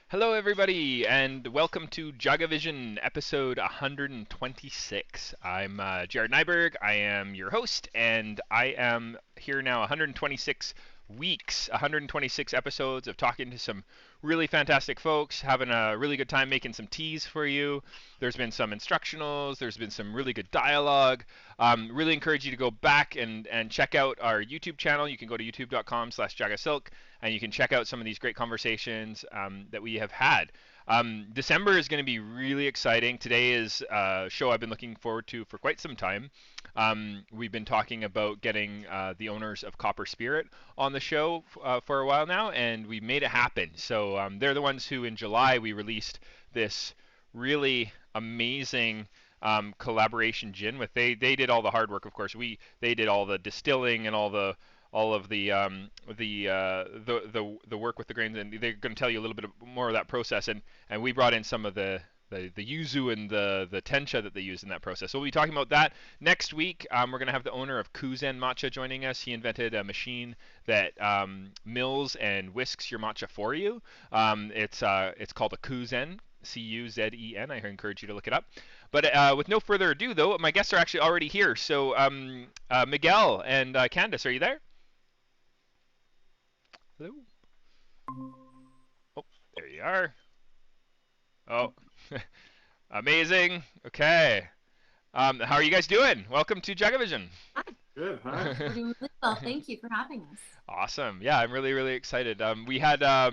Hello, everybody, and welcome to JagaVision episode 126. I'm Jared Nyberg. I am your host, and I am here now 126 weeks, 126 episodes of talking to some really fantastic folks, having a really good time making some teas for you. There's been some instructionals, there's been some really good dialogue. Really encourage you to go back and check out our YouTube channel. You can go to youtube.com/JagaSilk and you can check out some of these great conversations that we have had. December is going to be really exciting. Today is a show I've been looking forward to for quite some time. We've been talking about getting the owners of Copper Spirit on the show for a while now, and we made it happen. So they're the ones who, in July, we released this really amazing collaboration gin with. They did all the hard work, of course. They did all the distilling and all of the work with the grains, and they're going to tell you a little bit more of that process. And we brought in some of the yuzu and the tencha that they use in that process. So we'll be talking about that next week. We're going to have the owner of Kuzen Matcha joining us. He invented a machine that mills and whisks your matcha for you. It's called a Kuzen. Cuzen. I encourage you to look it up. But with no further ado, though, my guests are actually already here. So Miguel and Candice, are you there? Hello? Oh, there you are. Oh, amazing. Okay. How are you guys doing? Welcome to JagaVision. Good, huh? We're doing really well. Thank you for having us. Awesome. Yeah, I'm really, really excited. We had a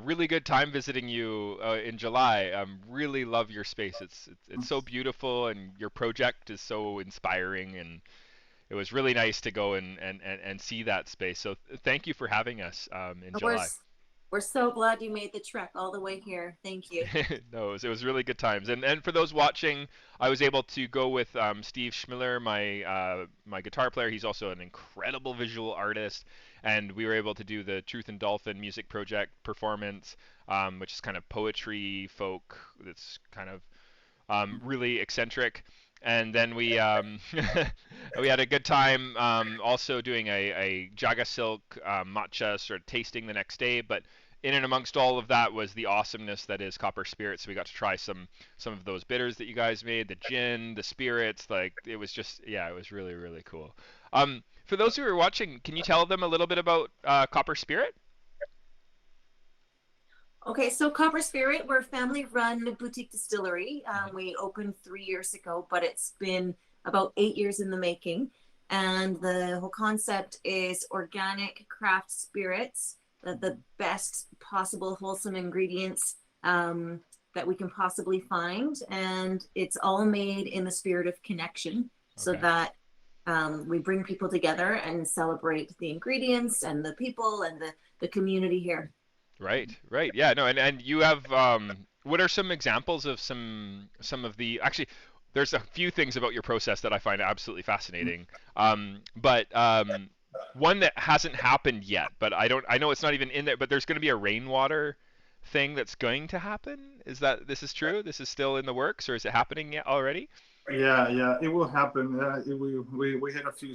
really good time visiting you in July. Really love your space. It's so beautiful, and your project is so inspiring, and it was really nice to go and see that space. So thank you for having us in We're July. we're so glad you made the trek all the way here. Thank you. No, it was really good times. And for those watching, I was able to go with Steve Schmiller, my guitar player. He's also an incredible visual artist, and we were able to do the Truth and Dolphin music project performance, which is kind of poetry folk. That's kind of really eccentric. And then we had a good time also doing a JagaSilk matcha sort of tasting the next day. But in and amongst all of that was the awesomeness that is Copper Spirit. So we got to try some of those bitters that you guys made, the gin, the spirits. Like it was just it was really really cool. For those who are watching, can you tell them a little bit about Copper Spirit? Okay, so Copper Spirit, we're a family-run boutique distillery. We opened 3 years ago, but it's been about 8 years in the making. And the whole concept is organic craft spirits, the best possible wholesome ingredients that we can possibly find. And it's all made in the spirit of connection so Okay. that we bring people together and celebrate the ingredients and the people and the community here. Right, right. Yeah, no, and you have what are some examples of some of the actually there's a few things about your process that I find absolutely fascinating. But one that hasn't happened yet, but I know it's not even in there, but there's going to be a rainwater thing that's going to happen. Is that this is true? This is still in the works, or is it happening yet already? Yeah, it will happen. We had a few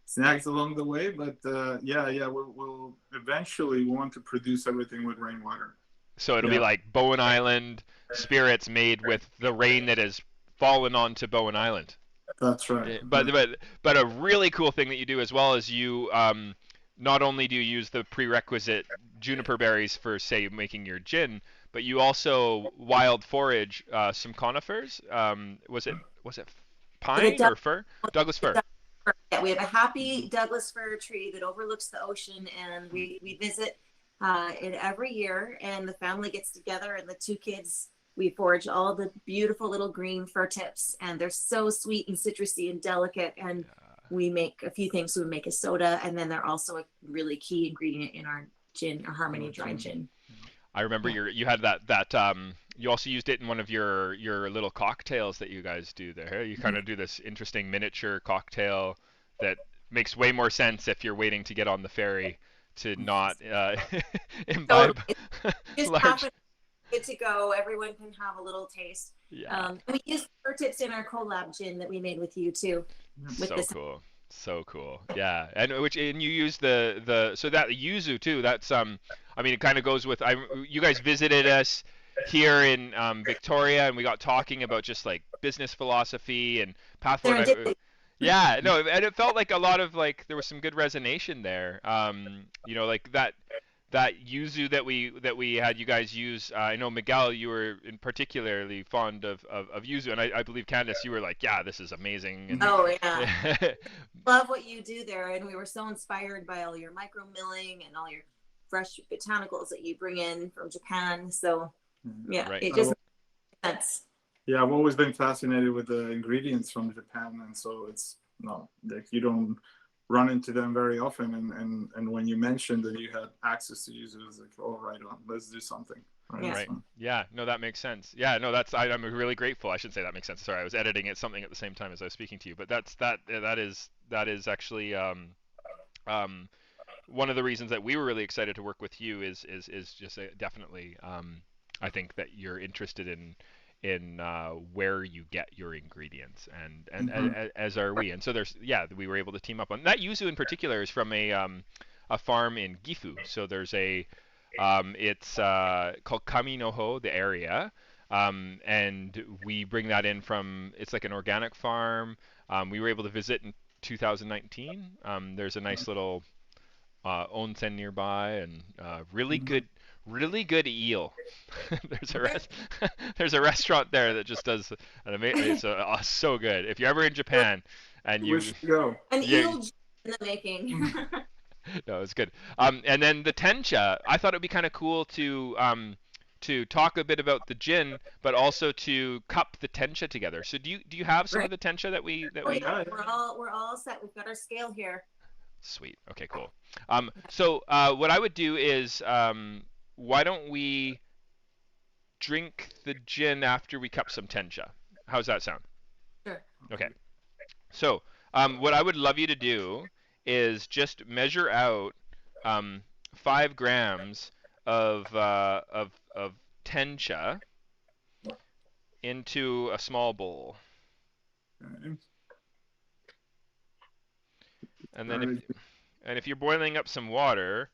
snags along the way, but we'll eventually want to produce everything with rainwater. So it'll be Yeah, like Bowen Island spirits made with the rain that has fallen onto Bowen Island. that's right. But a really cool thing that you do as well is you not only do you use the prerequisite juniper berries for say making your gin, but you also wild forage some conifers. Was it So the pine Doug, or fir? Douglas fir. yeah, we have a happy Douglas fir tree that overlooks the ocean, and we visit it every year. And the family gets together, and the two kids we forage all the beautiful little green fir tips, and they're so sweet and citrusy and delicate. And we make a few things. So we make a soda, and then they're also a really key ingredient in our gin, our Harmony dry Gotcha. gin. I remember Yeah. you had that you also used it in one of your little cocktails that you guys do there. You kind of do this interesting miniature cocktail that makes way more sense if you're waiting to get on the ferry to not So imbibe it just large. happened good to go. Everyone can have a little taste. Yeah, And we use fir tips in our collab gin that we made with you too, with so this. cool. So cool. Yeah. And you use the so that yuzu too. That's I mean, it kind of goes with you guys visited us here in Victoria, and we got talking about just like business philosophy and path forward. Yeah, no, and it felt like a lot of like there was some good resonation there. You know, like that yuzu that we had you guys use. I know Miguel, you were in particularly fond of yuzu, and I believe Candace, you were like, yeah, this is amazing. And, oh yeah, love what you do there, and we were so inspired by all your micro milling and all your fresh botanicals that you bring in from Japan. So yeah, right. it just makes sense. Yeah, I've always been fascinated with the ingredients from Japan, and so it's like you don't run into them very often. And when you mentioned that you had access to yuzu, it's like, oh, right on, let's do something. Right. Yeah. No, that makes sense. Yeah. No, I'm really grateful. I shouldn't say that makes sense. Sorry, I was editing something at the same time as I was speaking to you. But that is actually one of the reasons that we were really excited to work with you is just definitely I think that you're interested in where you get your ingredients, and as are we. And so we were able to team up on that. Yuzu in particular is from a farm in Gifu. So there's it's called Kaminoho, the area, and we bring that in from, it's like an organic farm. We were able to visit in 2019. There's a nice little onsen nearby, and really good eel. There's a restaurant there that just does an amazing. It's so good. If you're ever in Japan and you go, an eel in the making. No, it's good. And then the tencha, I thought it'd be kind of cool to talk a bit about the gin, but also to cup the tencha together. So do you have some of the tencha that we? Yeah, we're all set. We've got our scale here. Sweet. Okay, cool. So what I would do is, why don't we drink the gin after we cup some tencha? How's that sound? Sure. Okay. So what I would love you to do is just measure out 5 grams of tencha into a small bowl. Okay. And then if you're boiling up some water,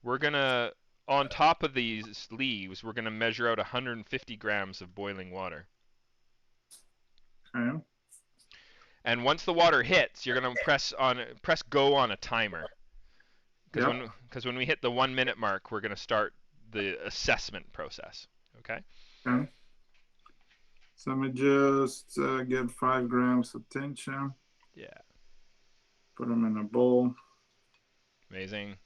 we're gonna, on top of these leaves, we're gonna measure out 150 grams of boiling water. Okay. And once the water hits, you're gonna press go on a timer. Because when we hit the 1 minute mark, we're gonna start the assessment process. Okay. Okay. So I'm gonna just get 5 grams of tencha. Yeah. Put them in a bowl. Amazing.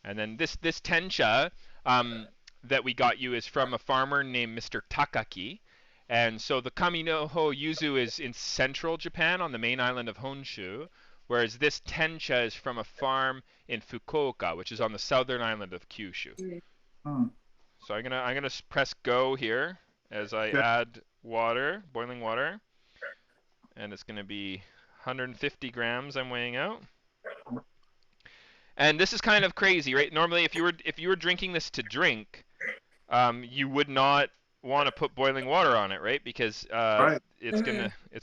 And then this tencha that we got you is from a farmer named Mr. Takaki. And so the Kaminoho yuzu is in central Japan on the main island of Honshu, whereas this tencha is from a farm in Fukuoka, which is on the southern island of Kyushu. So I'm gonna press go here as I add water, boiling water. And it's going to be 150 grams I'm weighing out. And this is kind of crazy, right? Normally, if you were drinking this to drink, you would not want to put boiling water on it, right? Because it's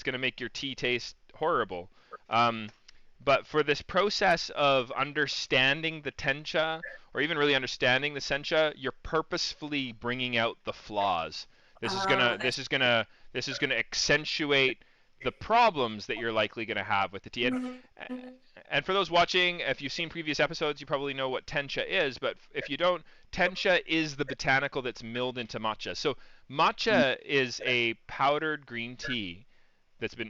gonna make your tea taste horrible. But for this process of understanding the tencha, or even really understanding the sencha, you're purposefully bringing out the flaws. This is gonna accentuate the problems that you're likely going to have with the tea. And for those watching, if you've seen previous episodes, you probably know what tencha is, but if you don't, tencha is the botanical that's milled into matcha. So matcha is a powdered green tea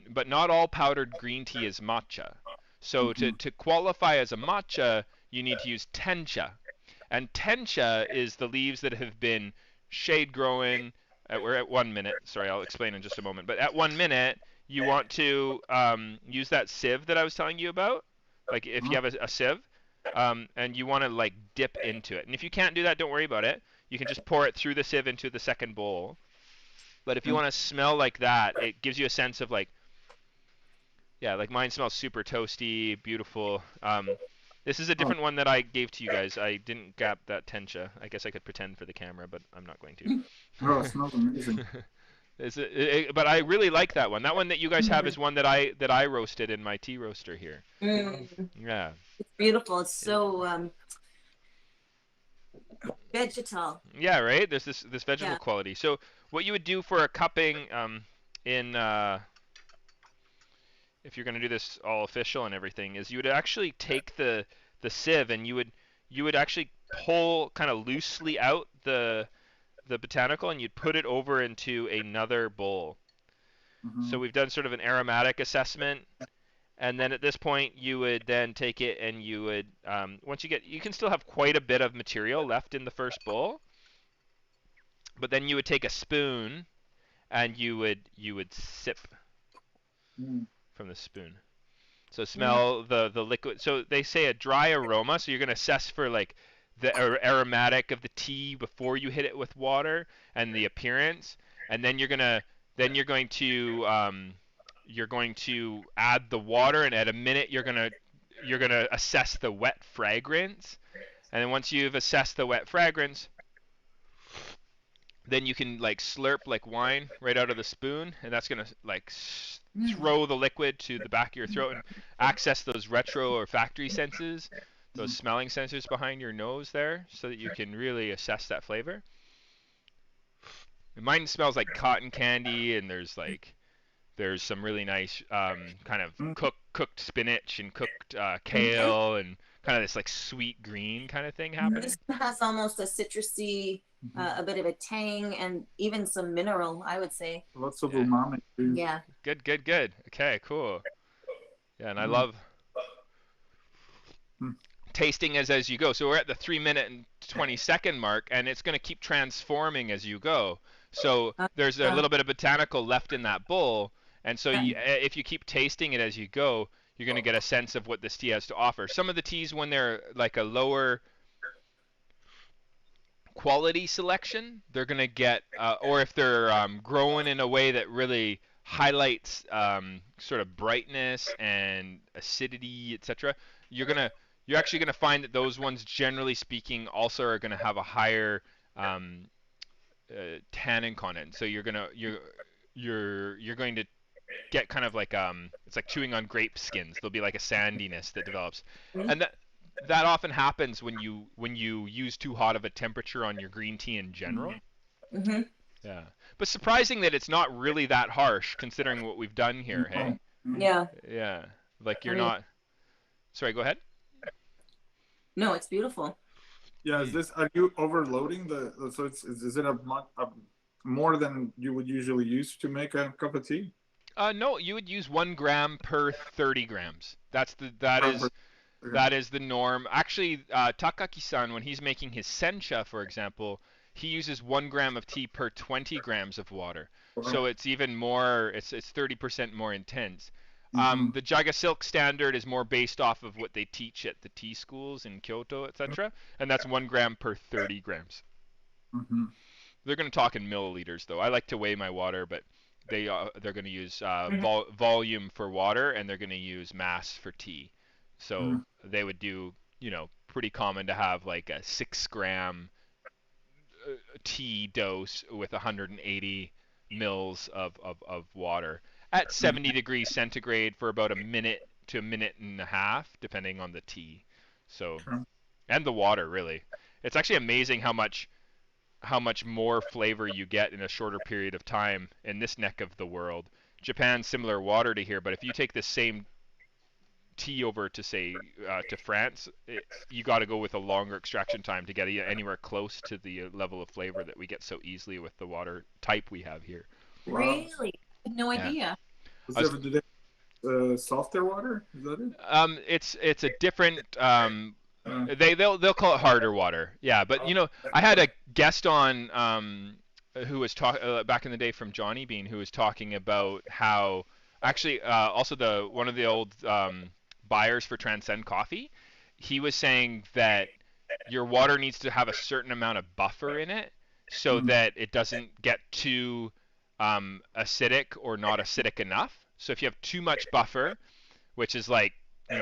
but not all powdered green tea is matcha. So to qualify as a matcha, you need to use tencha. And tencha is the leaves that have been shade growing. We're at 1 minute. Sorry, I'll explain in just a moment. But at 1 minute, you want to use that sieve that I was telling you about, like if you have a sieve, and you want to like dip into it. And if you can't do that, don't worry about it. You can just pour it through the sieve into the second bowl. But if you want to smell like that, it gives you a sense of like, yeah, like mine smells super toasty, beautiful. This is a different one that I gave to you guys. I didn't grab that tencha. I guess I could pretend for the camera, but I'm not going to. Oh, it smells amazing. But I really like that one. That one that you guys have is one that I roasted in my tea roaster here. Yeah. It's beautiful. It's so vegetal. Yeah, right. There's this vegetable quality. So what you would do for a cupping in if you're going to do this all official and everything is you would actually take the sieve and you would actually pull kind of loosely out the botanical and you'd put it over into another bowl. So we've done sort of an aromatic assessment, and then at this point you would then take it and you would once you can still have quite a bit of material left in the first bowl, but then you would take a spoon and you would sip from the spoon. So smell the liquid. So they say a dry aroma, so you're going to assess for like the aromatic of the tea before you hit it with water and the appearance, and then you're going to add the water, and at a minute you're going to assess the wet fragrance, and then once you've assessed the wet fragrance, then you can like slurp like wine right out of the spoon, and that's going to like throw the liquid to the back of your throat and access those retro or factory senses, those smelling sensors behind your nose there, so that you can really assess that flavor. Mine smells like cotton candy, and there's some really nice kind of cooked spinach and cooked kale and kind of this like sweet green kind of thing happening. This has almost a citrusy, a bit of a tang, and even some mineral, I would say. Lots of umami. Yeah. Good. Okay, cool. Yeah, and I love tasting as you go. So we're at the 3-minute and 20-second mark, and it's going to keep transforming as you go. So there's a little bit of botanical left in that bowl, and so if you keep tasting it as you go, you're going to get a sense of what this tea has to offer. Some of the teas, when they're like a lower quality selection, they're going to get, or if they're grown in a way that really highlights sort of brightness and acidity, etc., you're actually going to find that those ones, generally speaking, also are going to have a higher tannin content. So you're going to get kind of like it's like chewing on grape skins. There'll be like a sandiness that develops, and that often happens when you use too hot of a temperature on your green tea in general. Yeah, but surprising that it's not really that harsh considering what we've done here. Hey. Yeah, like you're not. Sorry, go ahead. No, it's beautiful. Yeah, are you overloading so is it a more than you would usually use to make a cup of tea? No, you would use 1 gram per 30 grams. That is the norm. Actually, Takaki-san, when he's making his sencha, for example, he uses 1 gram of tea per 20 grams of water. So it's even more. It's 30% more intense. The JagaSilk standard is more based off of what they teach at the tea schools in Kyoto, etc., and that's 1 gram per 30 grams. They're going to talk in milliliters, though. I like to weigh my water, but they're going to use volume for water, and they're going to use mass for tea. So they would do, pretty common to have like a 6-gram tea dose with 180 mils of water at 70 degrees centigrade for about a minute to a minute and a half, depending on the tea. So, and the water, really. It's actually amazing how much more flavor you get in a shorter period of time in this neck of the world. Japan's similar water to here, but if you take the same tea over to, say, to France, you got to go with a longer extraction time to get anywhere close to the level of flavor that we get so easily with the water type we have here. Really? No idea. Do they softer water? Is that it? It's a different. They'll call it harder water. Yeah, but I had a guest on who was back in the day from Johnny Bean, who was talking about how actually also one of the old buyers for Transcend Coffee. He was saying that your water needs to have a certain amount of buffer in it so that it doesn't get too acidic or not acidic enough. So if you have too much buffer, which is like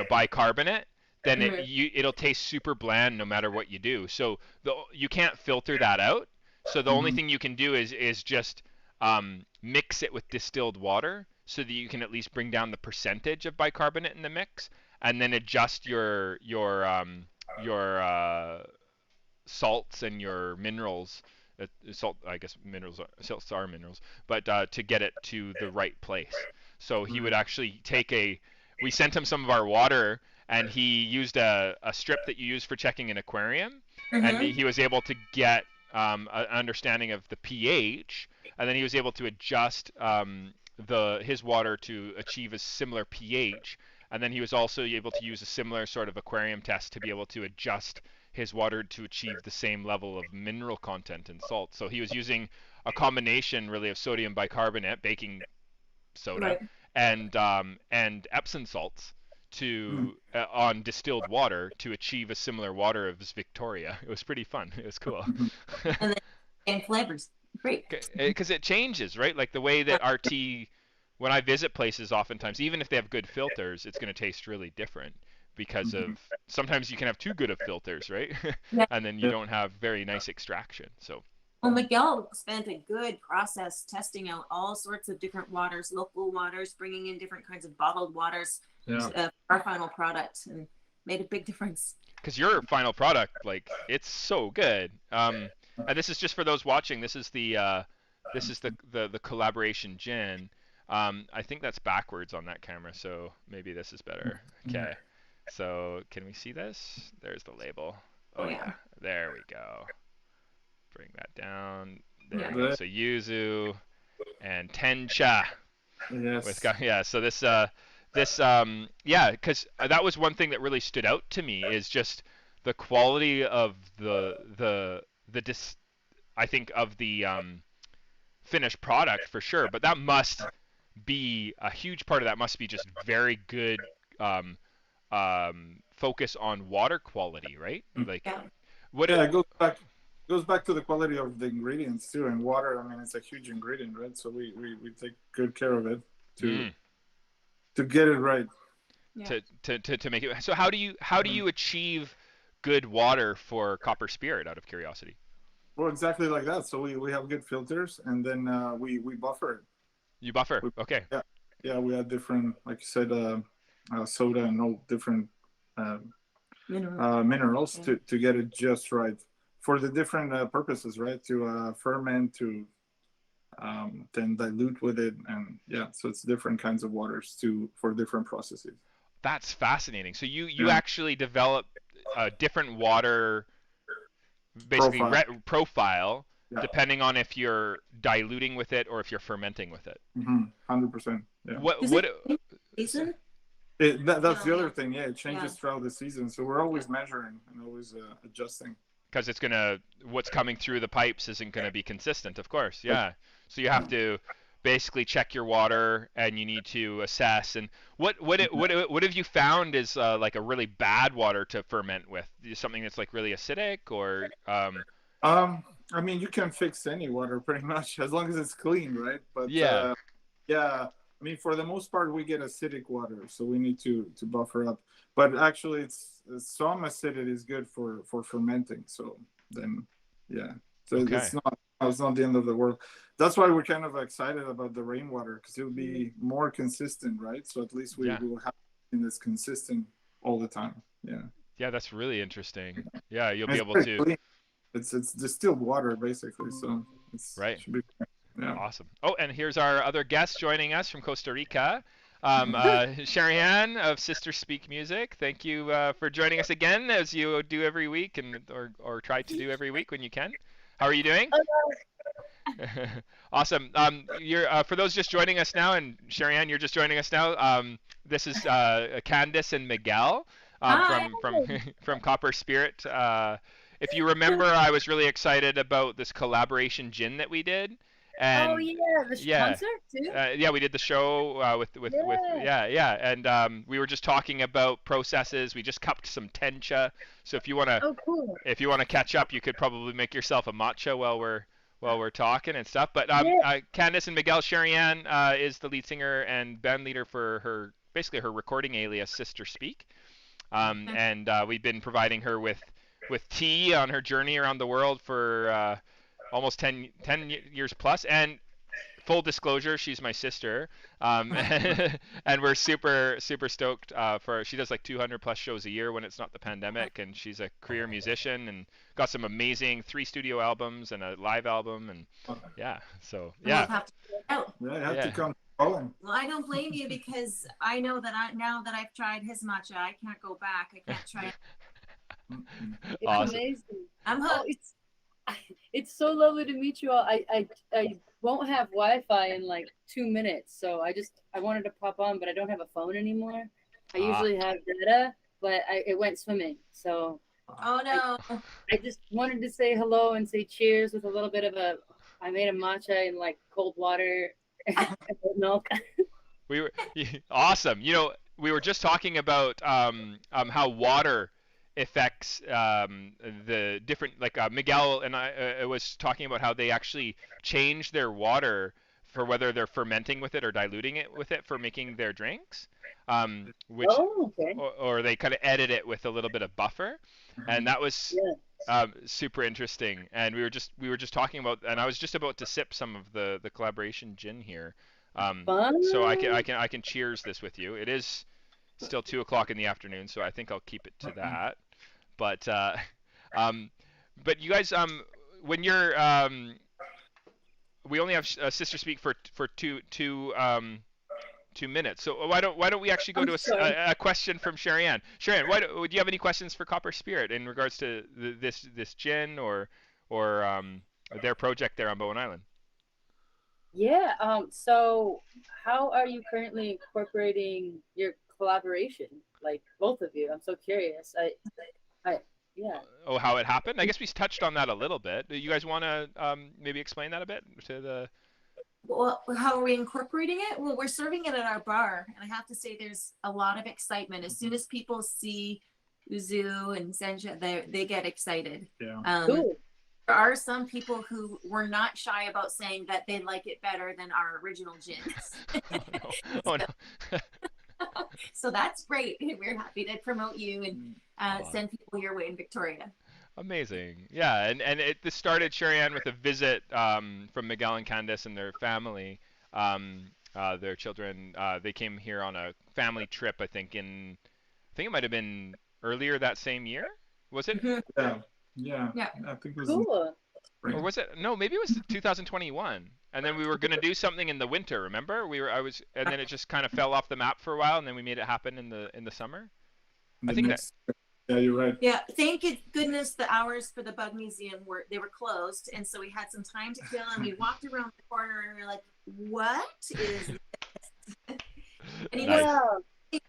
bicarbonate, then it'll taste super bland no matter what you do. So you can't filter that out. So the only thing you can do is just mix it with distilled water so that you can at least bring down the percentage of bicarbonate in the mix, and then adjust your salts and your minerals. Salt, I guess salts are minerals, but to get it to the right place. So he would actually we sent him some of our water, and he used a strip that you use for checking an aquarium, and he was able to get an understanding of the pH, and then he was able to adjust his water to achieve a similar pH, and then he was also able to use a similar sort of aquarium test to be able to adjust his water to achieve the same level of mineral content and salt. So he was using a combination really of sodium bicarbonate, baking soda, and Epsom salts on distilled water to achieve a similar water as Victoria. It was pretty fun. It was cool. And flavors. Great. Because it changes, right? Like the way that our tea, when I visit places, oftentimes, even if they have good filters, it's going to taste really different because of sometimes you can have too good of filters, right? And then you don't have very nice extraction. So. Well, Miguel spent a good process testing out all sorts of different waters, local waters, bringing in different kinds of bottled waters for our final product, and made a big difference. Because your final product, like, it's so good. And this is just for those watching. This is the collaboration gin. I think that's backwards on that camera, so maybe this is better. Okay. So can we see this? There's the label. Oh yeah. There we go. Bring that down. There we go. So yuzu and tencha. Yes. So this because that was one thing that really stood out to me, is just the quality of I think of the finished product for sure, but that must be a huge part of that must be just very good focus on water quality, right? Like it goes back to the quality of the ingredients too, and water. I mean, it's a huge ingredient, right? So we take good care of it to get it right. To make it. So how do you achieve good water for Copper Spirit, out of curiosity? Well, exactly like that. So we have good filters, and then we buffer it. You buffer. Okay. Yeah, we have different, like you said, soda and all different minerals to get it just right for the different purposes, right? To ferment, to then dilute with it, and so it's different kinds of waters for different processes. That's fascinating. So you actually develop a different water, basically profile depending on if you're diluting with it or if you're fermenting with it. 100%. Yeah. Season? That's the other thing. Yeah, it changes throughout the season, so we're always measuring and always adjusting. Because what's coming through the pipes isn't gonna be consistent, of course. Yeah. So you have to basically check your water, and you need to assess. And what have you found is like a really bad water to ferment with? Something that's like really acidic, or I mean, you can fix any water pretty much as long as it's clean, right? But I mean, for the most part, we get acidic water, so we need to buffer up. But actually, it's some acidity is good for fermenting. So then, so it's not the end of the world. That's why we're kind of excited about the rainwater, because it'll be more consistent, right? So at least we will have something that's consistent all the time. Yeah, that's really interesting. Yeah, you'll be able to clean. It's distilled water basically, so it's right. Should be, Awesome. Oh, and here's our other guest joining us from Costa Rica, Sherry-Ann of Sister Speak Music. Thank you for joining us again, as you do every week, or try to do every week when you can. How are you doing? Awesome. You're for those just joining us now, and Sherry-Ann, you're just joining us now. This is Candice and Miguel from Copper Spirit. If you remember, I was really excited about this collaboration gin that we did. And concert too. We did the show with and we were just talking about processes. We just cupped some tencha. So if you wanna catch up, you could probably make yourself a matcha while we're talking and stuff. But Candice and Miguel, Sherry-Ann is the lead singer and band leader for her recording alias Sister Speak. And we've been providing her with tea on her journey around the world for almost 10 years plus. And full disclosure, she's my sister, and we're super stoked for. She does like 200 plus shows a year when it's not the pandemic, and she's a career musician and got some amazing 3 studio albums and a live album, and yeah, so yeah. We'll have to check it out. Yeah, you have to come. Well, I don't blame you, because I know that now that I've tried his matcha, I can't go back. I can't try it. It's Awesome. amazing. I'm hooked. It's so lovely to meet you all. I won't have Wi-Fi in like 2 minutes, so I wanted to pop on, but I don't have a phone anymore. I usually have data, but it went swimming, so. Oh no. I just wanted to say hello and say cheers with a little bit of I made a matcha in like cold water and milk. We were awesome. You know, we were just talking about how water affects the different, like Miguel and I was talking about how they actually change their water for whether they're fermenting with it or diluting it with it for making their drinks, which or they kind of edit it with a little bit of buffer, and that was super interesting. And we were just talking about, and I was just about to sip some of the collaboration gin here, so I can cheers this with you. It is still 2 o'clock in the afternoon, so I think I'll keep it to that. But you guys, when you're we only have sister speak for 2 minutes. So why don't we actually go to a question from Sherry-Ann? Sherry-Ann, do you have any questions for Copper Spirit in regards to this gin or their project there on Bowen Island? Yeah. So how are you currently incorporating your collaboration, like both of you? I'm so curious. Yeah. Oh, how it happened? I guess we touched on that a little bit. Do you guys want to maybe explain that a bit to the? Well, how are we incorporating it? Well, we're serving it at our bar, and I have to say there's a lot of excitement. As soon as people see yuzu and tencha, they get excited. Yeah. Cool. There are some people who were not shy about saying that they like it better than our original gins. Oh no. So that's great. We're happy to promote you and send people your way in Victoria. Amazing. Yeah, and this started, Sherry-Ann, with a visit from Miguel and Candace and their family, their children. They came here on a family trip, I think it might have been earlier that same year. Was it? Yeah. I think it was. Cool. Or was it? No, maybe it was 2021. And then we were going to do something in the winter, remember? And then it just kind of fell off the map for a while, and then we made it happen in the summer. I think that. Yeah, you're right. Yeah, thank goodness the hours for the Bug Museum were closed, and so we had some time to kill, and we walked around the corner, and we were like, "What is this?" And he was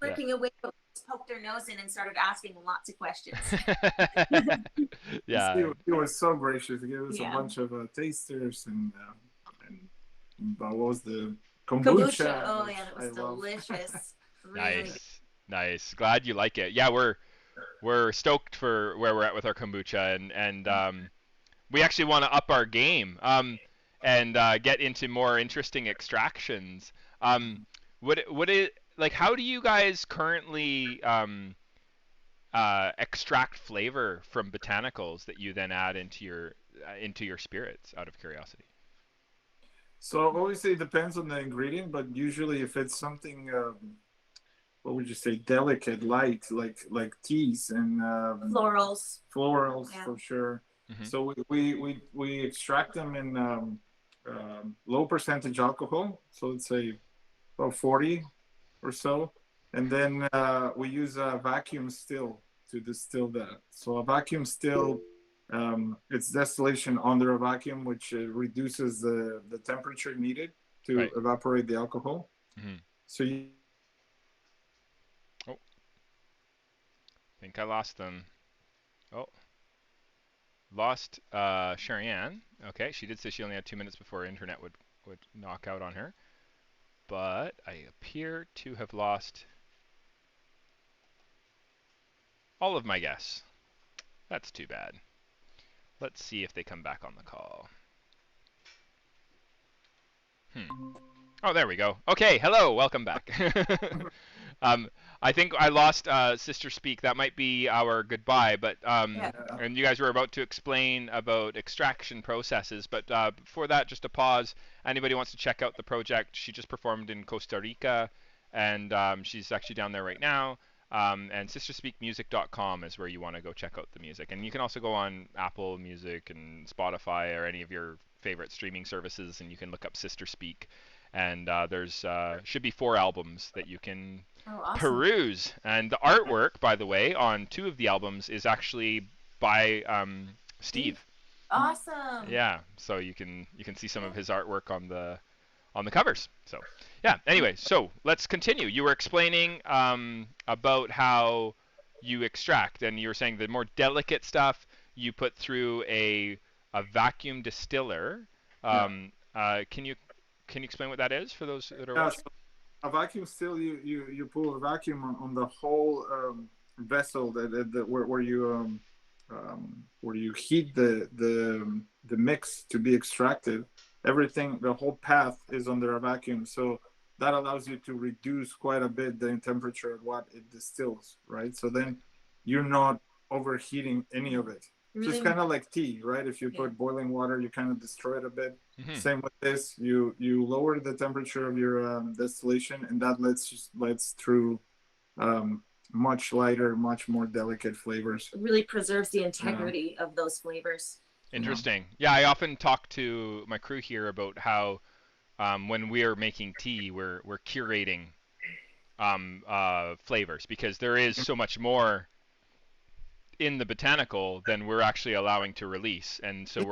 working away, but we just poked our nose in and started asking lots of questions. Yeah, he was so gracious. He gave us a bunch of tasters and what was the kombucha? Oh yeah, that was delicious. Really Nice. Glad you like it. Yeah, we're stoked for where we're at with our kombucha, and we actually want to up our game and get into more interesting extractions. How do you guys currently extract flavor from botanicals that you then add into your spirits, out of curiosity? So obviously it depends on the ingredient, but usually if it's something what would you say, delicate, light, like teas and florals for sure. Mm-hmm. So we extract them in low percentage alcohol, so let's say about 40 or so, and then we use a vacuum still to distill that. So a vacuum still, it's distillation under a vacuum, which reduces the temperature needed to evaporate the alcohol. Mm-hmm. So I think I lost them. Oh, lost Sherry-Ann. Okay, she did say she only had 2 minutes before internet would knock out on her. But I appear to have lost all of my guests. That's too bad. Let's see if they come back on the call. Oh, there we go. Okay, hello, welcome back. I think I lost Sister Speak. That might be our goodbye. But Yeah. and you guys were about to explain about extraction processes. But before that, just a pause. Anybody wants to check out the project? She just performed in Costa Rica, and she's actually down there right now. And sisterspeakmusic.com is where you want to go check out the music. And you can also go on Apple Music and Spotify or any of your favorite streaming services, and you can look up Sister Speak. And there's should be 4 albums that you can Awesome. peruse. And the artwork, by the way, on 2 of the albums is actually by Steve. Awesome. Yeah, so you can see some of his artwork on the covers. So yeah. Anyway, so let's continue. You were explaining about how you extract, and you were saying the more delicate stuff you put through a vacuum distiller. Can you explain what that is for those that are watching? So a vacuum still, you pull a vacuum on the whole vessel where you heat the mix to be extracted. Everything, the whole path is under a vacuum, so that allows you to reduce quite a bit the temperature at what it distills, right? So then you're not overheating any of it. So it's kind of like tea, right? If you put boiling water, you kind of destroy it a bit. Same with this. You lower the temperature of your distillation, and that lets through much lighter, much more delicate flavors. It really preserves the integrity of those flavors. Interesting. Yeah, I often talk to my crew here about how when we are making tea, we're curating flavors, because there is so much more in the botanical than we're actually allowing to release, and so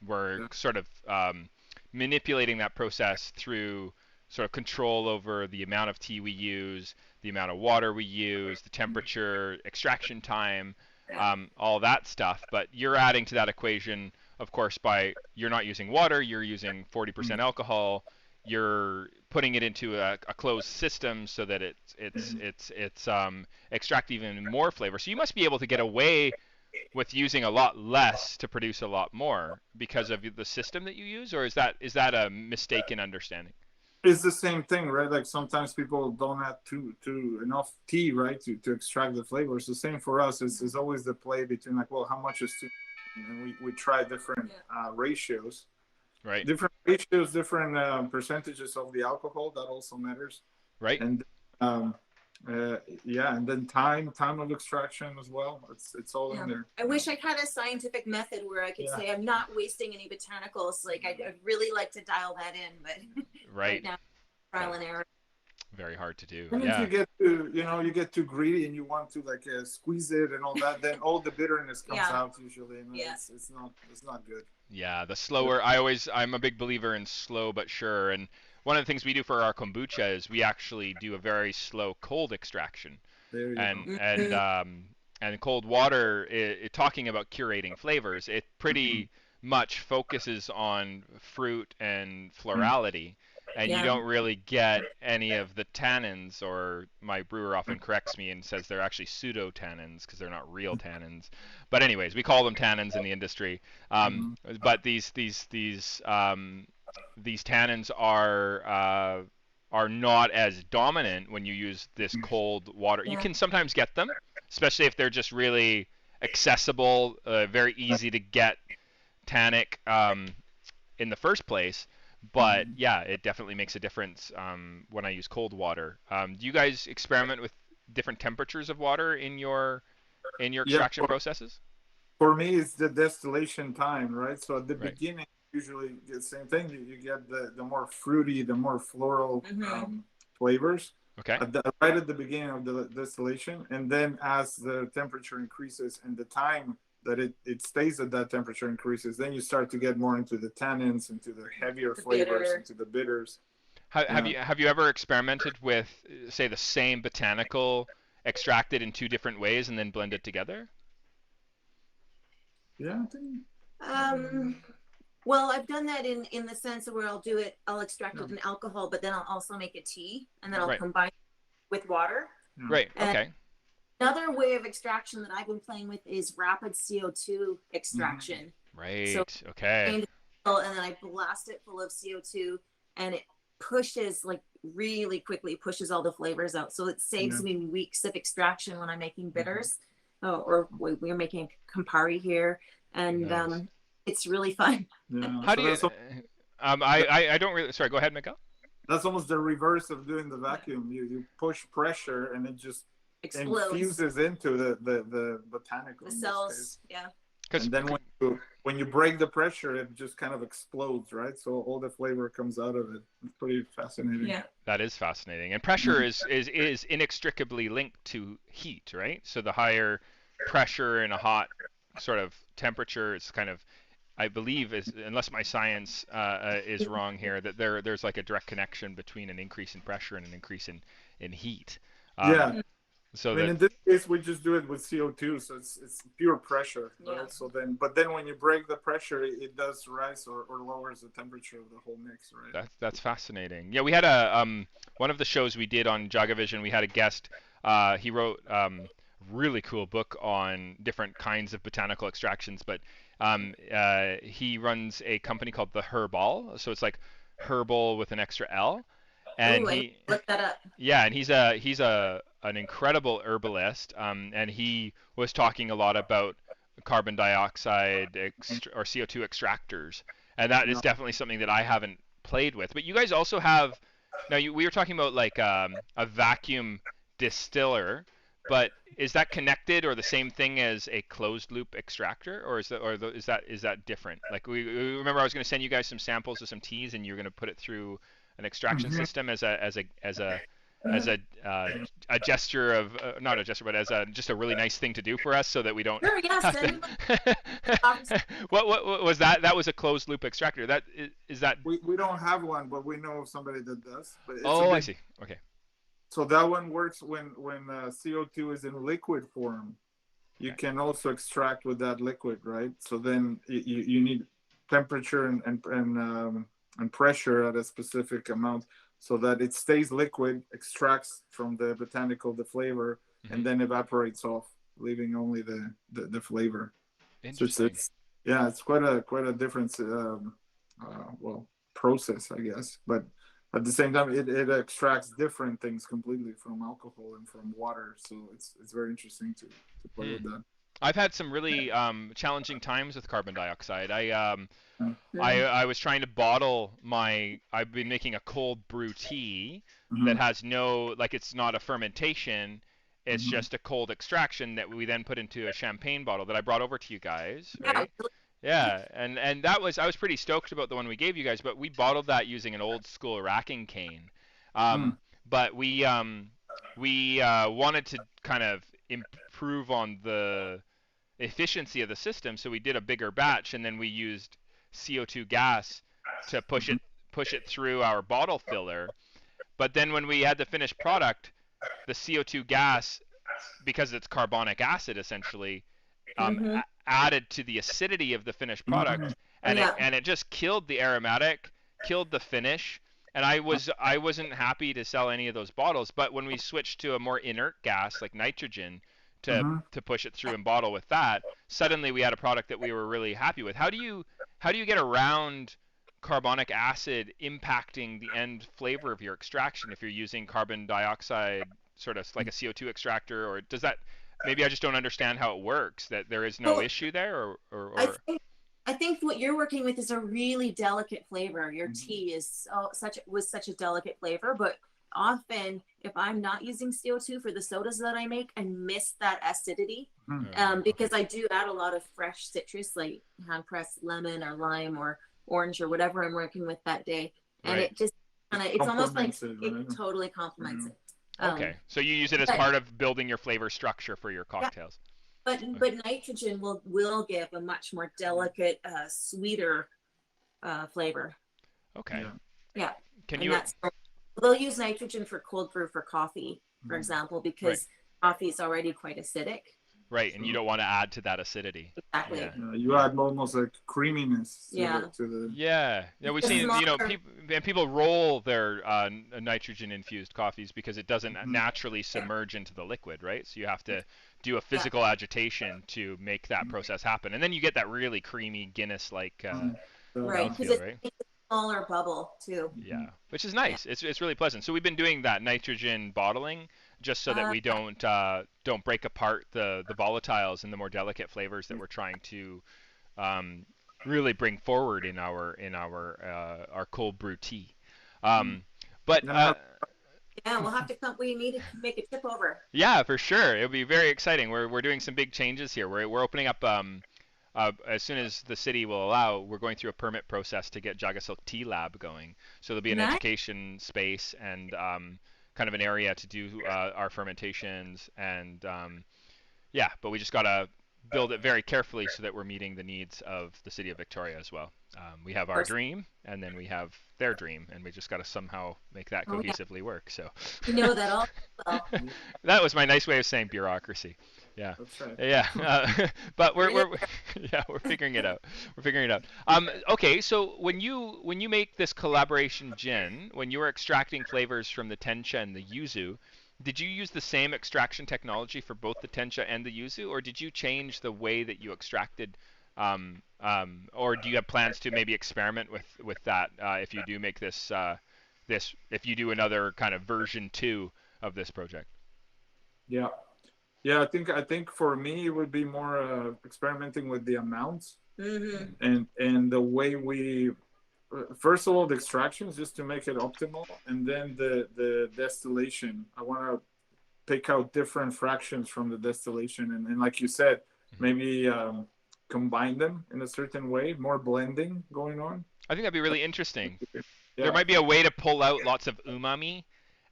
we're sort of manipulating that process through sort of control over the amount of tea we use, the amount of water we use, the temperature, extraction time, all that stuff. But you're adding to that equation, of course, by you're not using water, you're using 40% alcohol, you're putting it into a closed system so that it's extract even more flavor. So you must be able to get away with using a lot less to produce a lot more because of the system that you use, or is that a mistaken understanding? It's the same thing, right? Like sometimes people don't have enough tea, right, to extract the flavors. The same for us. It's always the play between like, well, how much is too, and we try different ratios. Right. Different ratios, different percentages of the alcohol. That also matters. Right. And and then time of extraction as well. It's all in there. I wish I had a scientific method where I could say I'm not wasting any botanicals. Like I'd really like to dial that in, but right now, trial and error. Very hard to do. If you get you get too greedy and you want to like squeeze it and all that, then all the bitterness comes out usually. And it's not good. Yeah, the slower. I'm a big believer in slow but sure. And one of the things we do for our kombucha is we actually do a very slow cold extraction. There you go. And cold water, talking about curating flavors, it pretty much focuses on fruit and florality. And you don't really get any of the tannins, or my brewer often corrects me and says they're actually pseudo-tannins because they're not real tannins. But anyways, we call them tannins in the industry. But these tannins are not as dominant when you use this cold water. You can sometimes get them, especially if they're just really accessible, very easy to get tannic in the first place. But yeah, it definitely makes a difference when I use cold water. Do you guys experiment with different temperatures of water in your extraction processes? For me, it's the distillation time, right? So at the beginning, usually the same thing. You get the more fruity, the more floral flavors. Okay. Right at the beginning of the distillation, and then as the temperature increases and the time that it stays at that temperature increases, then you start to get more into the tannins, into the heavier flavors, into the bitters. Have you ever experimented with, say, the same botanical extracted in 2 different ways and then blended together? Yeah, I think. Well, I've done that in the sense where I'll extract it in alcohol, but then I'll also make a tea, and then I'll combine it with water. Right. Okay. Another way of extraction that I've been playing with is rapid CO2 extraction. Right. So okay. And then I blast it full of CO2, and it pushes, like really quickly pushes all the flavors out. So it saves me weeks of extraction when I'm making bitters. Or we're making Campari here, and Nice. it's really fun. Yeah. How So do you? I don't really. Sorry, go ahead, Miguel. that's almost the reverse of doing the vacuum. You push pressure and it just Explodes infuses into the botanical the in this cells. case. Yeah. And then when you break the pressure, it just kind of explodes, right? So all the flavor comes out of it. It's pretty fascinating. Yeah. That is fascinating. And pressure is inextricably linked to heat, right? So the higher pressure in a hot sort of temperature, it's kind of, I believe, unless my science is wrong here, that there's like a direct connection between an increase in pressure and an increase in heat. Yeah. So I mean, in this case, we just do it with CO2, so it's pure pressure, right? Yeah. So then when you break the pressure, it does rise or lowers the temperature of the whole mix, right? That's fascinating. Yeah, we had one of the shows we did on JagaVision. We had a guest. He wrote really cool book on different kinds of botanical extractions, but he runs a company called the Herbal. So it's like herbal with an extra L. And he look that up. Yeah, and he's an incredible herbalist, and he was talking a lot about carbon dioxide or CO2 extractors, and that is definitely something that I haven't played with. But you guys also have, we were talking about like a vacuum distiller, but is that connected or the same thing as a closed loop extractor, or is that different? Like we remember I was going to send you guys some samples of some teas, and you're going to put it through an extraction system as a gesture of not a gesture, but as just a really nice thing to do for us, so that we don't. Sure, yes, What was that? That was a closed loop extractor. That is that. We don't have one, but we know of somebody that does. But it's I see. Okay. So that one works when CO2 is in liquid form. You can also extract with that liquid, right? So then you need temperature and pressure at a specific amount so that it stays liquid, extracts from the the flavor, and then evaporates off, leaving only the flavor. Interesting. So it's quite a different process, I guess. But at the same time, it extracts different things completely from alcohol and from water. So it's very interesting to play with that. I've had some really challenging times with carbon dioxide. I was trying to bottle I've been making a cold brew tea that has it's not a fermentation, it's just a cold extraction that we then put into a champagne bottle that I brought over to you guys, right? Yeah, and I was pretty stoked about the one we gave you guys, but we bottled that using an old school racking cane. But we wanted to kind of improve on the efficiency of the system, so we did a bigger batch, and then we used CO2 gas to push it through our bottle filler. But then when we had the finished product, the CO2 gas, because it's carbonic acid essentially, added to the acidity of the finished product, and it just killed the aromatic, killed the finish. And I wasn't happy to sell any of those bottles. But when we switched to a more inert gas like nitrogen to push it through and bottle with that, suddenly we had a product that we were really happy with. How do you get around carbonic acid impacting the end flavor of your extraction if you're using carbon dioxide, sort of like a CO2 extractor, or does that? Maybe I just don't understand how it works. That there is no issue there, or I think what you're working with is a really delicate flavor. Your tea is such a delicate flavor, but often if I'm not using CO2 for the sodas that I make, I miss that acidity because I do add a lot of fresh citrus, like hand-pressed lemon or lime or orange or whatever I'm working with that day, and it just it's almost like it totally complements it. Okay, so you use it as part of building your flavor structure for your cocktails. But nitrogen will give a much more delicate, sweeter flavor. Okay. Yeah. Can they'll use nitrogen for cold brew for coffee, for example, because coffee is already quite acidic. Right, and you don't want to add to that acidity. Exactly. Yeah. You add almost like creaminess to the we've seen people roll their nitrogen infused coffees because it doesn't naturally submerge into the liquid, right? So you have to do a physical agitation to make that process happen, and then you get that really creamy Guinness like right, mouthfeel, right? smaller bubble too. Yeah, which is nice. It's really pleasant. So we've been doing that nitrogen bottling just so that we don't break apart the volatiles and the more delicate flavors that we're trying to really bring forward in our cold brew tea. But yeah, we'll have to come. We need to make a trip over. yeah, for sure. It'll be very exciting. We're doing some big changes here. We're opening up as soon as the city will allow. We're going through a permit process to get JagaSilk Tea Lab going. So there'll be an education space and kind of an area to do our fermentations and yeah. But we just gotta build it very carefully so that we're meeting the needs of the city of Victoria as well. We have our dream, and then we have their dream, and we just got to somehow make that cohesively work. So you know that all well. That was my nice way of saying bureaucracy. Yeah, right. Yeah, but we're yeah, we're figuring it out. We're figuring it out. Okay, so when you make this collaboration gin, when you were extracting flavors from the tencha and the yuzu, did you use the same extraction technology for both the tencha and the yuzu, or did you change the way that you extracted? Or do you have plans to maybe experiment with that if you do make this if you do another kind of version 2 of this project? Yeah, I think for me it would be more experimenting with the amounts and the way we. First of all, the extractions just to make it optimal, and then the distillation. I want to pick out different fractions from the distillation, and like you said, maybe combine them in a certain way, more blending going on. I think that'd be really interesting. Yeah. There might be a way to pull out lots of umami,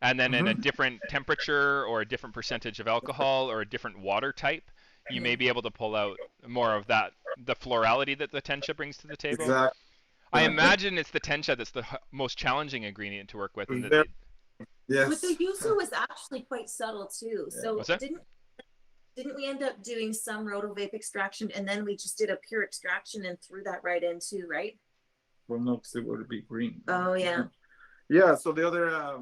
and then in a different temperature or a different percentage of alcohol or a different water type, you may be able to pull out more of that, the florality that the tencha brings to the table. Exactly. I imagine it's the tencha that's the most challenging ingredient to work with. And Yes. But the yuzu was actually quite subtle too. So What's that? didn't we end up doing some rotovape extraction and then we just did a pure extraction and threw that right in too, right? Well, no, because it would be green. Oh yeah. Yeah. So the other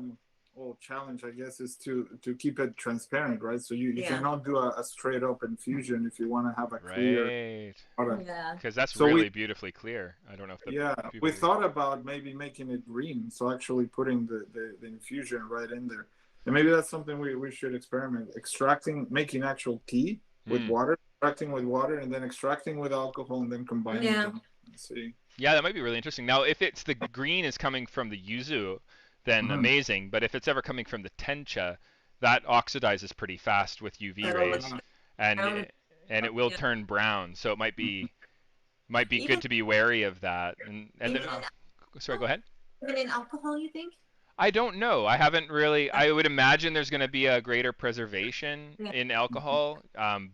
challenge, I guess, is to keep it transparent, right? So you cannot do a straight up infusion if you want to have a clear product. Yeah. Because that's really beautifully clear. I don't know if we thought about maybe making it green, so actually putting the infusion right in there, and maybe that's something we should experiment. Making actual tea with water, extracting with water, and then extracting with alcohol, and then combining them. Let's see. Yeah, that might be really interesting. Now, if it's the green is coming from the yuzu, then amazing. But if it's ever coming from the tencha, that oxidizes pretty fast with UV rays, and it will turn brown. So it might be good to be wary of that. And then, sorry, go ahead. Even in alcohol, you think? I don't know. I haven't really. I would imagine there's going to be a greater preservation in alcohol,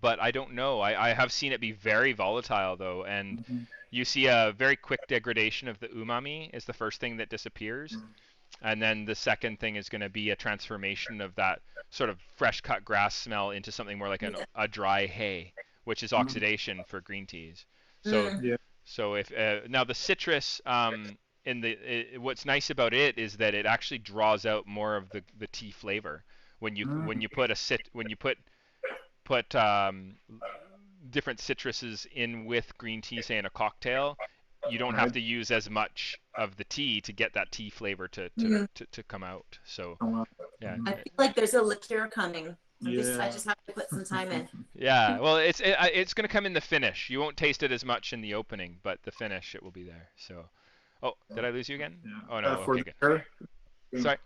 but I don't know. I have seen it be very volatile though, and you see a very quick degradation of the umami is the first thing that disappears. And then the second thing is going to be a transformation of that sort of fresh cut grass smell into something more like a dry hay, which is oxidation for green teas. So if now the citrus what's nice about it is that it actually draws out more of the tea flavor when you put different citruses in with green tea, say in a cocktail. You don't have to use as much of the tea to get that tea flavor to come out. So yeah, I feel like there's a liqueur coming. I just have to put some time in. Yeah, well, it's going to come in the finish. You won't taste it as much in the opening, but the finish it will be there. So, did I lose you again? Yeah. Oh no, okay, good. Sorry,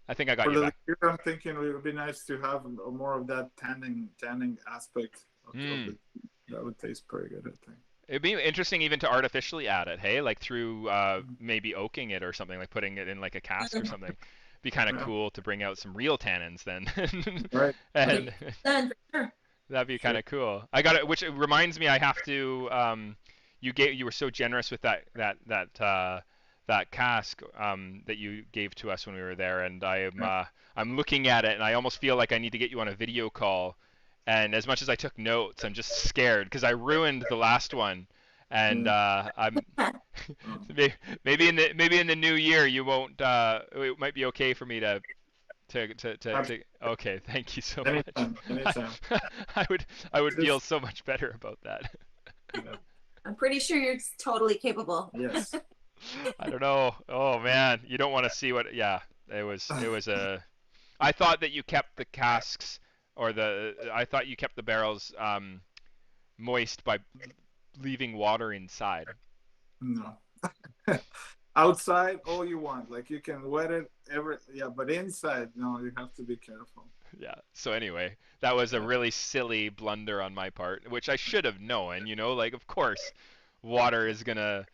I think I got you back. Liqueur, I'm thinking it would be nice to have more of that tanning aspect of it. That would taste pretty good, I think. It'd be interesting even to artificially add it, hey, like through maybe oaking it or something, like putting it in like a cask or something. Be kind of cool to bring out some real tannins then. Right. And that'd be kind of cool. I got it, which reminds me, I have to. You were so generous with that cask that you gave to us when we were there, and I'm looking at it, and I almost feel like I need to get you on a video call. And as much as I took notes, I'm just scared because I ruined the last one, and I'm maybe in the new year you won't. It might be okay for me to. Okay, thank you so much. Anytime. I would feel so much better about that. I'm pretty sure you're totally capable. Yes. I don't know. Oh man, you don't want to see what. Yeah, it was. It was a. I thought that you kept the casks or the. I thought you kept the barrels moist by leaving water inside. No. Outside, all you want. Like you can wet it yeah, but inside, no, you have to be careful. Yeah. So anyway, that was a really silly blunder on my part, which I should have known. You know, like of course, water is gonna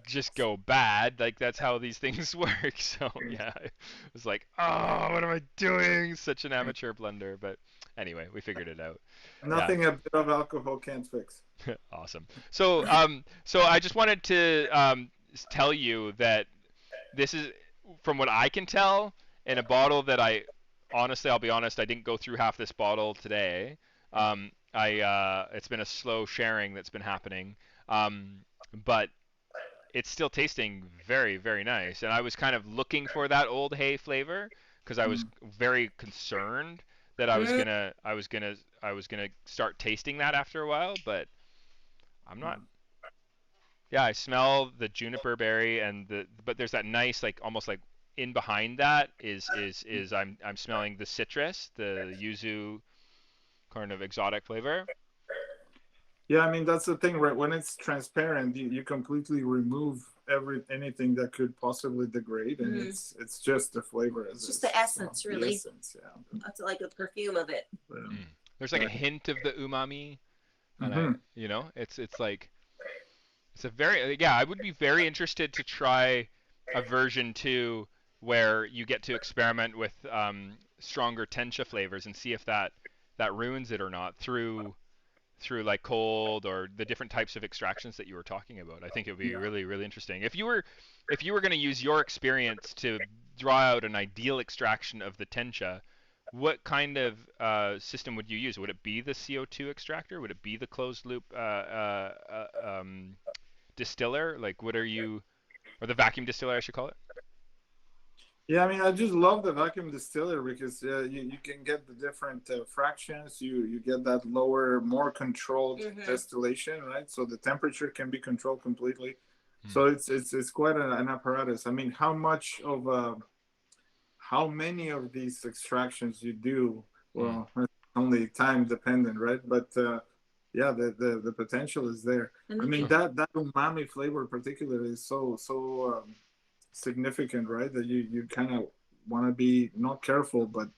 just go bad. Like that's how these things work. So yeah, I was like, oh, what am I doing? Such an amateur blunder. But anyway, we figured it out. Nothing a bit of alcohol can't fix. Awesome. So so I just wanted to tell you that this is, from what I can tell, in a bottle that honestly, I'll be honest, I didn't go through half this bottle today. It's been a slow sharing that's been happening. But it's still tasting very, very nice. And I was kind of looking for that old hay flavor because I was very concerned that I was gonna start tasting that after a while, but I'm not. Yeah, I smell the juniper berry but there's that nice, like almost like in behind that is I'm smelling the citrus, the yuzu kind of exotic flavor. Yeah, I mean that's the thing, right? When it's transparent, you completely remove anything that could possibly degrade, and it's just the flavor. It's just the essence, really. The essence, yeah. That's like a perfume of it. There's like a hint of the umami, and you know, it's like it's a very I would be very interested to try a version 2 where you get to experiment with stronger tencha flavors and see if that ruins it or not through like cold or the different types of extractions that you were talking about. I think it would be really, really interesting. If you were going to use your experience to draw out an ideal extraction of the tencha, what kind of system would you use? Would it be the CO2 extractor? Would it be the closed loop distiller? Like, or the vacuum distiller, I should call it? Yeah, I mean, I just love the vacuum distiller because you can get the different fractions. You get that lower, more controlled distillation, right? So the temperature can be controlled completely. So it's quite an apparatus. I mean, how many of these extractions you do? Well, it's only time dependent, right? But yeah, the potential is there. I mean, that umami flavor particularly is so significant, right? That you kind of want to be not careful, but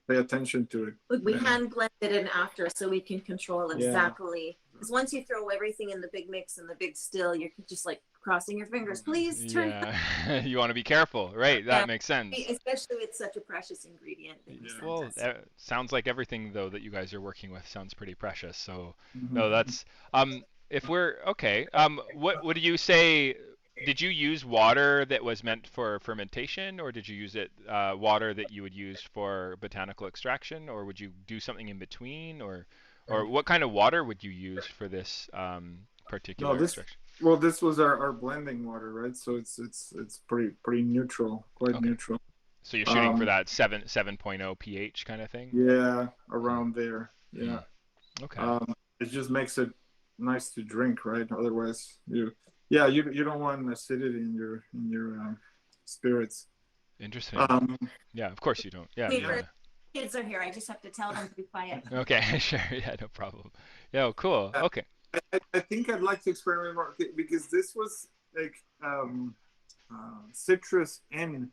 pay attention to it. Look, we hand blend it in after, so we can control exactly. Because once you throw everything in the big mix and the big still, you're just like crossing your fingers. Please turn. Yeah, you want to be careful, right? That makes sense. Especially with such a precious ingredient. Well, sounds like everything though that you guys are working with sounds pretty precious. So no, that's if we're okay. What do you say? Did you use water that was meant for fermentation, or did you use water that you would use for botanical extraction, or would you do something in between, or what kind of water would you use for this particular extraction? Well, this was our blending water, right? So it's pretty neutral, quite neutral. So you're shooting for that 7.0 pH kind of thing? Yeah, around there. Yeah. Okay. It just makes it nice to drink, right? Otherwise, you don't want acidity in your spirits. Interesting. Yeah, of course you don't. Yeah. Kids are here. I just have to tell them to be quiet. Okay, sure. Yeah, no problem. Yeah, cool. Okay. I think I'd like to experiment more because this was like citrus and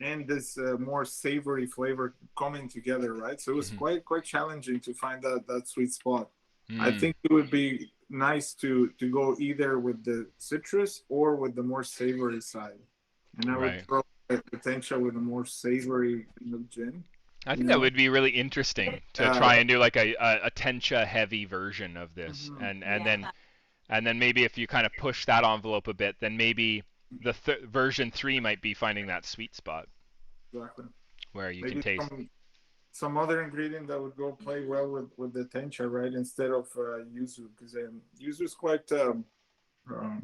this more savory flavor coming together, right? So it was quite challenging to find that sweet spot. I think it would be nice to go either with the citrus or with the more savory side, and I would throw the tencha with a more savory gin. I think that would be really interesting to try and do like a tencha heavy version of this, and then maybe if you kind of push that envelope a bit, then maybe the version 3 might be finding that sweet spot. Exactly. Where you can taste some other ingredient that would go play well with the tencha, right? Instead of yuzu, because yuzu is quite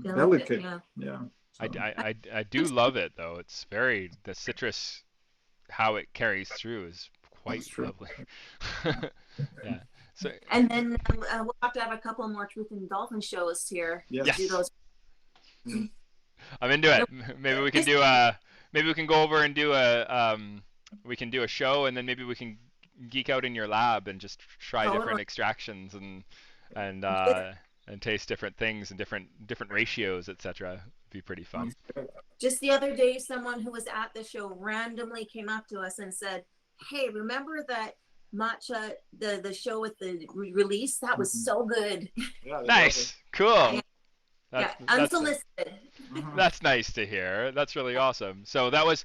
delicate. Yeah. So. I do love it though. It's the citrus, how it carries through is quite lovely. Yeah. So. And then we'll have to have a couple more Truth and Dolphin shows here. Yes. Do those. I'm into it. Maybe we can do a. Maybe we can go over and do a. We can do a show, and then maybe we can geek out in your lab and just try different extractions and taste different things and different ratios, etc. Be pretty fun. Just the other day, someone who was at the show randomly came up to us and said, "Hey, remember that matcha, the show with the release? That was so good." Yeah, Nice, cool. Yeah, unsolicited. That's nice to hear. That's really awesome. So that was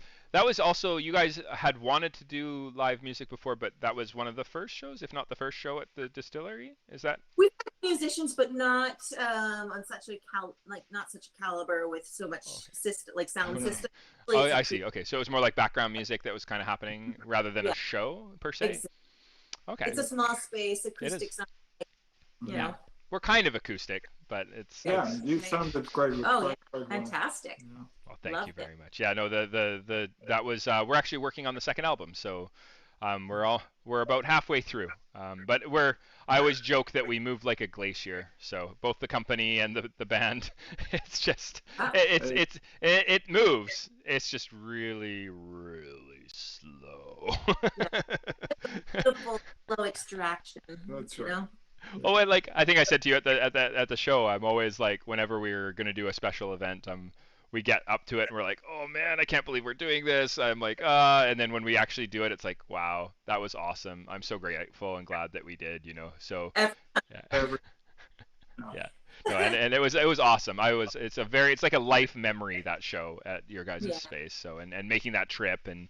also, you guys had wanted to do live music before, but that was one of the first shows, if not the first show at the distillery. Is that? We've had musicians, but not on such a not such a caliber with so much system, like sound system. Oh, I see. Okay, so it was more like background music that was kind of happening rather than a show per se. Exactly. Okay. It's a small space, acoustic sound. You know. We're kind of acoustic, but it's. Yeah, you sounded quite. Oh, quite fantastic. Well. Well, thank you very much. Yeah, no, that was we're actually working on the second album, so we're about halfway through. But I always joke that we move like a glacier. So both the company and the band, it's just it moves. It's just really slow. Beautiful slow extraction. That's right. You know? Oh, and like I think I said to you at the show, I'm always like, whenever we're gonna do a special event, we get up to it and we're like, oh man, I can't believe we're doing this. I'm like, and then when we actually do it, it's like, wow, that was awesome. I'm so grateful and glad that we did, you know. So yeah. Yeah. No, and it was awesome. It's like a life memory, that show at your guys' space. So and making that trip, and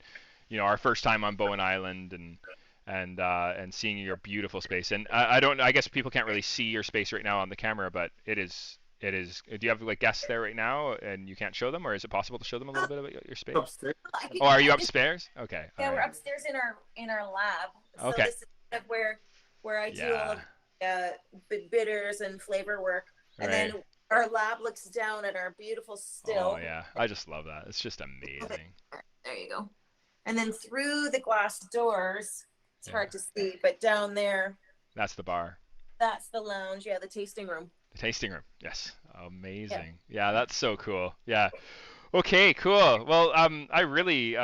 you know, our first time on Bowen Island, and seeing your beautiful space. And I guess people can't really see your space right now on the camera, but it is. Do you have like guests there right now and you can't show them, or is it possible to show them a little bit about your space? Upstairs. Oh, are you upstairs? Okay. Yeah, we're upstairs in our lab. So okay. This is where I do all of bitters and flavor work, and then our lab looks down at our beautiful still. Oh yeah, I just love that. It's just amazing. There you go. And then through the glass doors, it's hard to see, but down there. That's the bar. That's the lounge. Yeah, the tasting room. The tasting room. Yes. Amazing. Yeah, that's so cool. Yeah. Okay, cool. Well, I really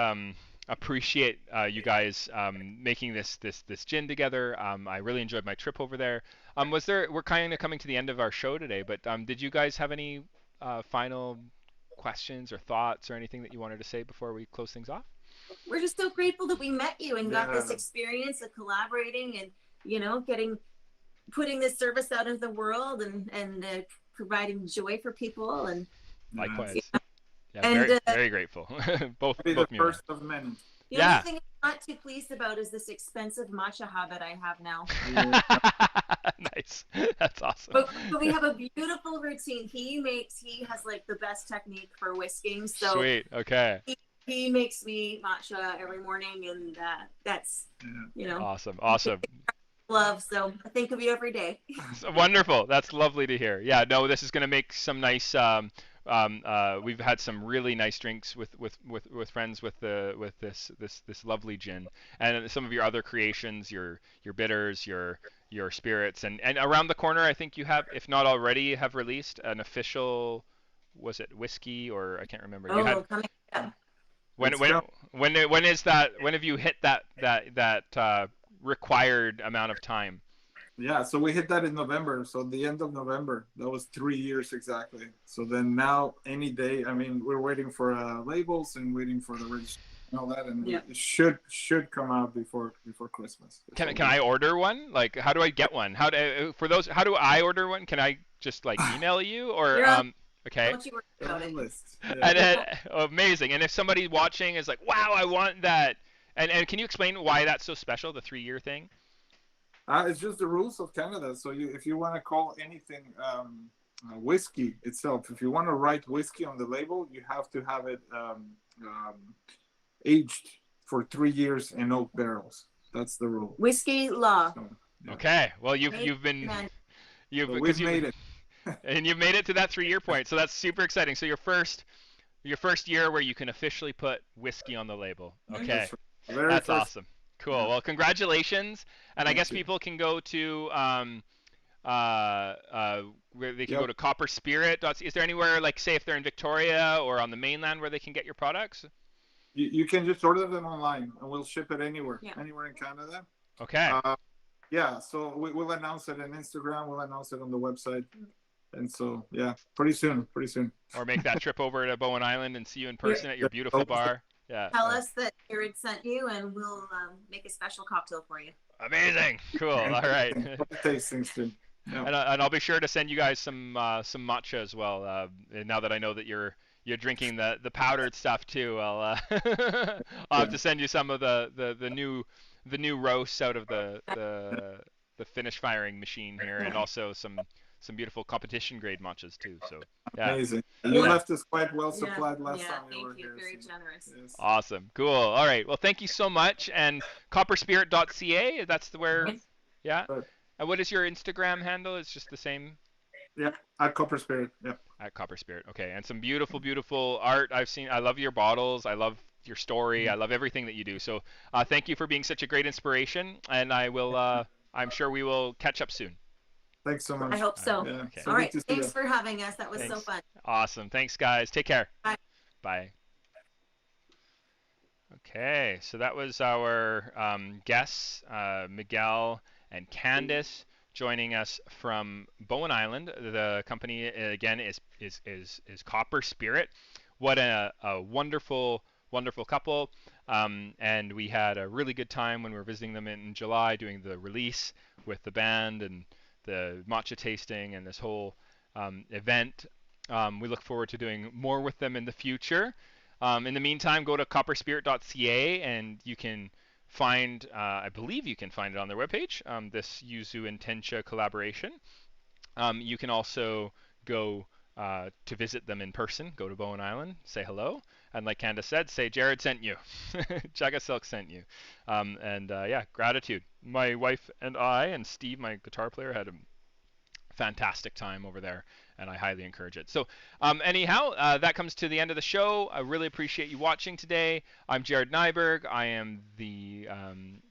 appreciate you guys making this gin together. I really enjoyed my trip over there. We're kind of coming to the end of our show today, but did you guys have any final questions or thoughts or anything that you wanted to say before we close things off? We're just so grateful that we met you and got this experience of collaborating and, you know, putting this service out into the world and providing joy for people. And likewise. Yeah, very grateful. both the first of many. The only thing I'm not too pleased about is this expensive matcha habit I have now. Nice. That's awesome. But we have a beautiful routine. He has like the best technique for whisking. So sweet. Okay. He makes me matcha every morning, and that's, you know. Awesome. Love, so I think of you every day. Wonderful. That's lovely to hear. Yeah, no, this is going to make some nice we've had some really nice drinks with friends with this lovely gin, and some of your other creations, your bitters, your spirits, and around the corner I think you have, if not already, have released an official, was it whiskey, or I can't remember. Coming up. When is that? When have you hit that required amount of time? Yeah, so we hit that in November. So the end of November, that was 3 years exactly. So then now any day, I mean, we're waiting for labels and waiting for the registration and all that, and it should come out before Christmas. Can I order one? Like, how do I get one? How do I order one? Can I just like email you, or okay. And then, amazing. And if somebody watching is like, wow, I want that. And can you explain why that's so special, the 3-year thing? It's just the rules of Canada. So if you want to call anything whiskey itself, if you want to write whiskey on the label, you have to have it aged for 3 years in oak barrels. That's the rule. Whiskey law. So, okay. Well, we've made it. And you've made it to that 3-year point. So that's super exciting. So your first year where you can officially put whiskey on the label. Okay. That's awesome. Cool. Well, congratulations. And I guess people can go to where they can go to copperspirit. Is there anywhere, like, say, if they're in Victoria or on the mainland, where they can get your products? You can just order them online, and we'll ship it anywhere, anywhere in Canada. Okay. Yeah, so we'll announce it on Instagram. We'll announce it on the website. And so, yeah, pretty soon. Or make that trip over to Bowen Island and see you in person at your beautiful bar. Yeah. Tell us that Jared sent you, and we'll make a special cocktail for you. Amazing. Cool. All right. Tastings too. Yeah. And I'll be sure to send you guys some matcha as well. Now that I know that you're drinking the powdered stuff too, I'll have to send you some of the new roasts out of the finish firing machine here, and also some beautiful competition grade matchas too. So yeah. Amazing. You left us quite well supplied last time you were here. Very generous. Yes. Awesome. Cool. All right. Well, thank you so much. And copperspirit.ca, that's where. Yeah. And what is your Instagram handle? It's just the same. Yeah, at Copperspirit. Yeah. At Copperspirit. Okay. And some beautiful, beautiful art I've seen. I love your bottles. I love your story. I love everything that you do. So thank you for being such a great inspiration. And I will. I'm sure we will catch up soon. Thanks so much. I hope so. Yeah. Okay. All right. Thanks for having us. That was so fun. Awesome. Thanks, guys. Take care. Bye. Bye. Okay, so that was our guests, Miguel and Candice, joining us from Bowen Island. The company again is Copperspirit. What a wonderful couple, and we had a really good time when we were visiting them in July, doing the release with the band and the matcha tasting and this whole event. We look forward to doing more with them in the future. In the meantime, go to copperspirit.ca and you can find, I believe you can find it on their webpage, this yuzu and tencha collaboration. You can also go to visit them in person. Go to Bowen Island, say hello, and like Candace said, say Jared sent you. JagaSilk sent you. Yeah, gratitude. My wife and I and Steve, my guitar player, had a fantastic time over there, and I highly encourage it. So anyhow, that comes to the end of the show. I really appreciate you watching today. I'm Jared Nyberg. I am the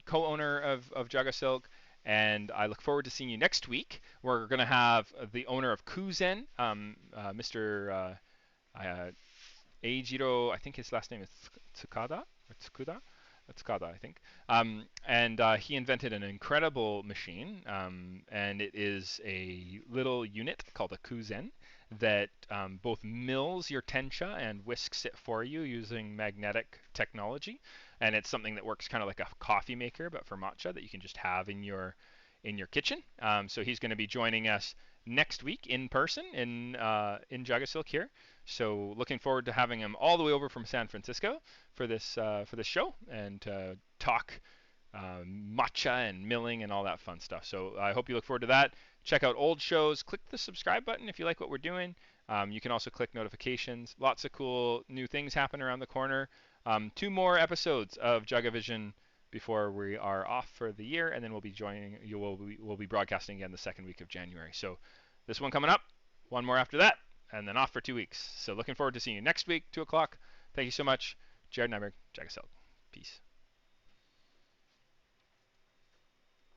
co-owner of JagaSilk, and I look forward to seeing you next week. We're going to have the owner of Kuzen, Mr. Eijiro, I think his last name is Tsukada, or Tsukuda? Tsukada, I think. And he invented an incredible machine, and it is a little unit called a Kuzen that both mills your tencha and whisks it for you using magnetic technology. And it's something that works kind of like a coffee maker, but for matcha, that you can just have in your kitchen. So he's going to be joining us next week in person in JagaSilk here. So looking forward to having him all the way over from San Francisco for this show and talk matcha and milling and all that fun stuff. So I hope you look forward to that. Check out old shows. Click the subscribe button if you like what we're doing. You can also click notifications. Lots of cool new things happen around the corner. 2 more episodes of JagaVision before we are off for the year, and then we'll be broadcasting again the second week of January. So this one coming up, 1 more after that, and then off for 2 weeks. So looking forward to seeing you next week, 2 o'clock. Thank you so much. Jared Nyberg, JagaSilk. Peace.